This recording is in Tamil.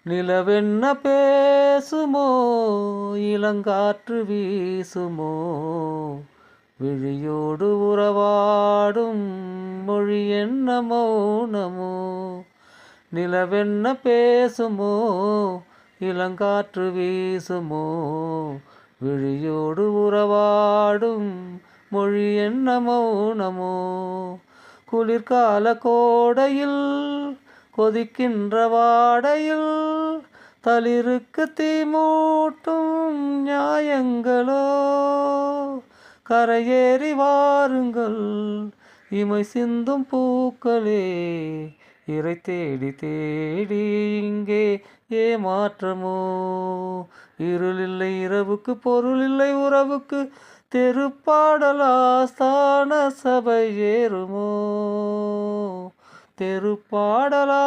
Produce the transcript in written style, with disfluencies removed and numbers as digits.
நிலவென்ன பேசுமோ இளங்காற்று வீசுமோ விழியோடு உறவாடும் மொழி என்ன மௌனமோ. நிலவென்ன பேசுமோ இளங்காற்று வீசுமோ விழியோடு உறவாடும் மொழி என்ன மௌனமோ. குளிர்கால கோடையில் கொதிக்கின்ற வாடையில் தளிருக்கு தீமூட்டும் நியாயங்களோ. கரையேறி வாருங்கள் இமை சிந்தும் பூக்களே, இறை தேடி தேடி இங்கே ஏமாற்றமோ. இருளில்லை இரவுக்கு பொருளில்லை உறவுக்கு தெருப்பாடலா ஸ்தான சபை ஏறுமோ. தெருப்பாடலா